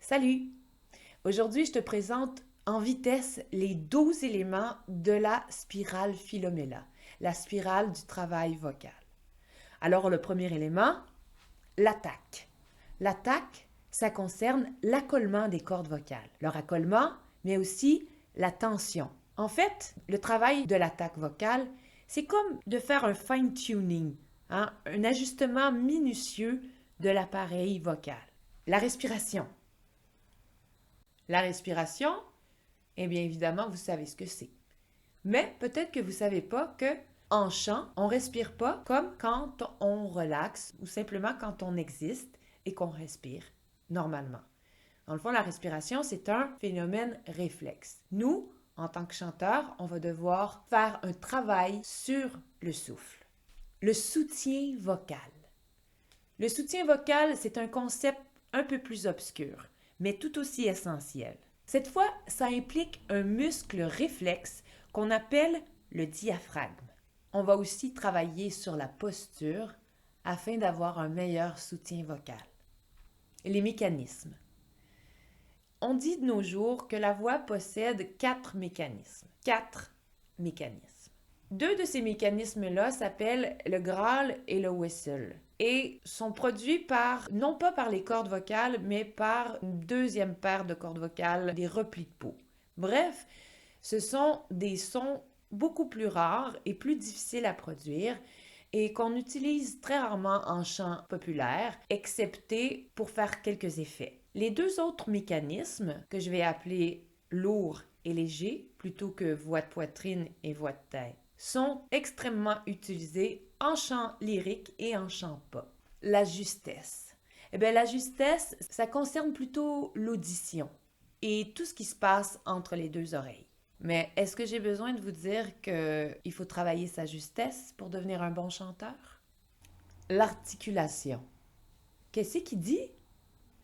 Salut! Aujourd'hui, je te présente en vitesse les 12 éléments de la spirale Philomela, la spirale du travail vocal. Alors, le premier élément, l'attaque. L'attaque, ça concerne l'accollement des cordes vocales. Leur accollement, mais aussi la tension. En fait, le travail de l'attaque vocale, c'est comme de faire un fine-tuning, un ajustement minutieux de l'appareil vocal. La respiration. La respiration, eh bien évidemment, vous savez ce que c'est. Mais peut-être que vous ne savez pas que en chant, on ne respire pas comme quand on relaxe ou simplement quand on existe et qu'on respire normalement. Dans le fond, la respiration, c'est un phénomène réflexe. Nous, en tant que chanteurs, on va devoir faire un travail sur le souffle. Le soutien vocal. Le soutien vocal, c'est un concept un peu plus obscur, mais tout aussi essentiel. Cette fois, ça implique un muscle réflexe qu'on appelle le diaphragme. On va aussi travailler sur la posture afin d'avoir un meilleur soutien vocal. Les mécanismes. On dit de nos jours que la voix possède 4 mécanismes. 4 mécanismes. 2 de ces mécanismes-là s'appellent le growl et le whistle et sont produits non pas par les cordes vocales, mais par une deuxième paire de cordes vocales, des replis de peau. Bref, ce sont des sons beaucoup plus rares et plus difficiles à produire et qu'on utilise très rarement en chant populaire, excepté pour faire quelques effets. Les 2 autres mécanismes, que je vais appeler lourd et léger, plutôt que voix de poitrine et voix de tête, sont extrêmement utilisés en chant lyrique et en chant pop. La justesse. Eh bien, la justesse, ça concerne plutôt l'audition et tout ce qui se passe entre les 2 oreilles. Mais est-ce que j'ai besoin de vous dire qu'il faut travailler sa justesse pour devenir un bon chanteur? L'articulation. Qu'est-ce qu'il dit?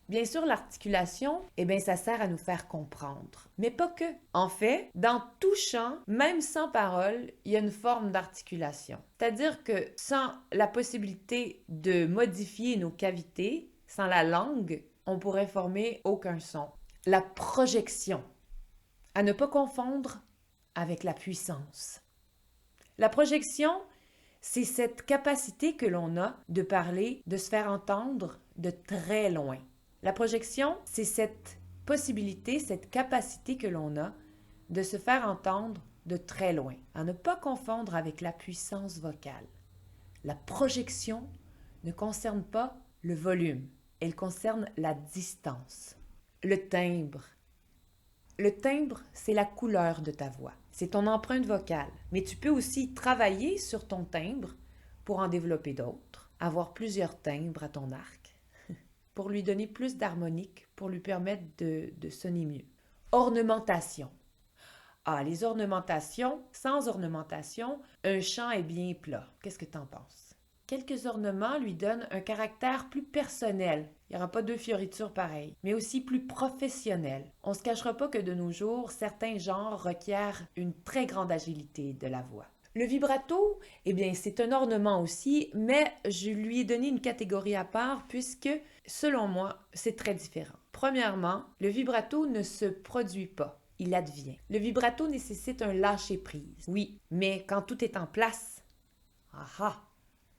Bien sûr, l'articulation, eh bien, ça sert à nous faire comprendre. Mais pas que. En fait, dans tout chant, même sans parole, il y a une forme d'articulation. C'est-à-dire que sans la possibilité de modifier nos cavités, sans la langue, on pourrait former aucun son. La projection. À ne pas confondre avec la puissance. La projection, c'est cette capacité que l'on a de parler, de se faire entendre de très loin. La projection, c'est cette possibilité, cette capacité que l'on a de se faire entendre de très loin, à ne pas confondre avec la puissance vocale. La projection ne concerne pas le volume, elle concerne la distance. Le timbre. Le timbre, c'est la couleur de ta voix. C'est ton empreinte vocale. Mais tu peux aussi travailler sur ton timbre pour en développer d'autres, avoir plusieurs timbres à ton arc, pour lui donner plus d'harmonique, pour lui permettre de sonner mieux. Ornementation. Ah, les ornementations, sans ornementation, un chant est bien plat. Qu'est-ce que tu en penses? Quelques ornements lui donnent un caractère plus personnel. Il n'y aura pas 2 fioritures pareilles, mais aussi plus professionnel. On ne se cachera pas que de nos jours, certains genres requièrent une très grande agilité de la voix. Le vibrato, eh bien, c'est un ornement aussi, mais je lui ai donné une catégorie à part puisque, selon moi, c'est très différent. Premièrement, le vibrato ne se produit pas, il advient. Le vibrato nécessite un lâcher-prise, oui, mais quand tout est en place, aha!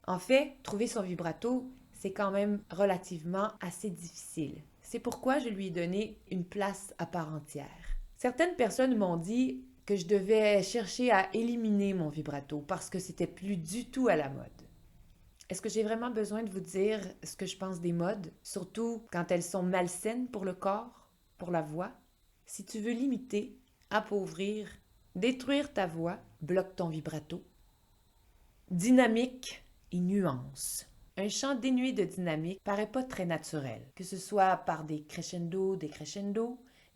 En fait, trouver son vibrato, c'est quand même relativement assez difficile. C'est pourquoi je lui ai donné une place à part entière. Certaines personnes m'ont dit que je devais chercher à éliminer mon vibrato parce que c'était plus du tout à la mode. Est-ce que j'ai vraiment besoin de vous dire ce que je pense des modes, surtout quand elles sont malsaines pour le corps, pour la voix? Si tu veux limiter, appauvrir, détruire ta voix, bloque ton vibrato. Dynamique et nuance. Un chant dénué de dynamique paraît pas très naturel, que ce soit par des crescendos,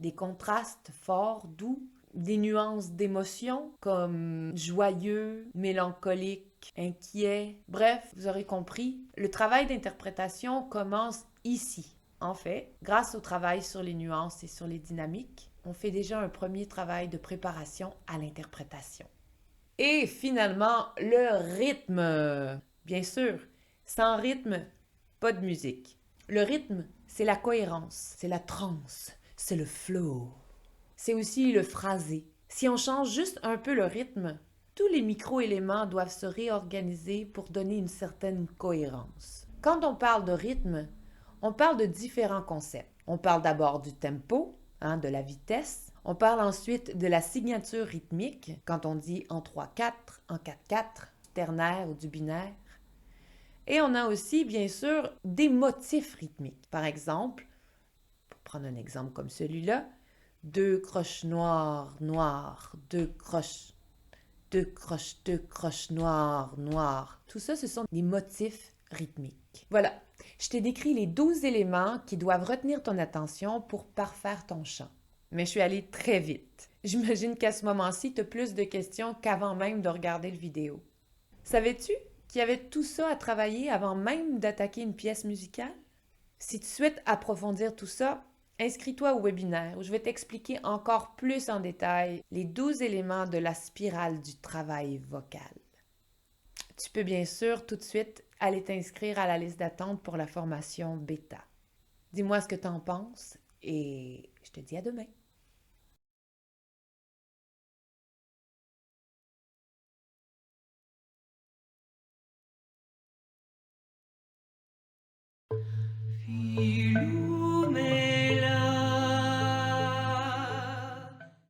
des contrastes forts, doux, des nuances d'émotions comme joyeux, mélancolique, inquiet. Bref, vous aurez compris, le travail d'interprétation commence ici. En fait, grâce au travail sur les nuances et sur les dynamiques, on fait déjà un premier travail de préparation à l'interprétation. Et finalement, le rythme. Bien sûr, sans rythme, pas de musique. Le rythme, c'est la cohérence, c'est la transe, c'est le flow. C'est aussi le phrasé. Si on change juste un peu le rythme, tous les micro-éléments doivent se réorganiser pour donner une certaine cohérence. Quand on parle de rythme, on parle de différents concepts. On parle d'abord du tempo, de la vitesse. On parle ensuite de la signature rythmique, quand on dit en 3/4, en 4/4, ternaire ou du binaire. Et on a aussi, bien sûr, des motifs rythmiques. Par exemple, pour prendre un exemple comme celui-là, 2 croches noires, noires, 2 croches, 2 croches, 2 croches noires, noires. Tout ça, ce sont des motifs rythmiques. Voilà, je t'ai décrit les 12 éléments qui doivent retenir ton attention pour parfaire ton chant. Mais je suis allée très vite. J'imagine qu'à ce moment-ci, tu as plus de questions qu'avant même de regarder le vidéo. Savais-tu qu'il y avait tout ça à travailler avant même d'attaquer une pièce musicale? Si tu souhaites approfondir tout ça, inscris-toi au webinaire où je vais t'expliquer encore plus en détail les 12 éléments de la spirale du travail vocal. Tu peux bien sûr tout de suite aller t'inscrire à la liste d'attente pour la formation bêta. Dis-moi ce que tu en penses et je te dis à demain.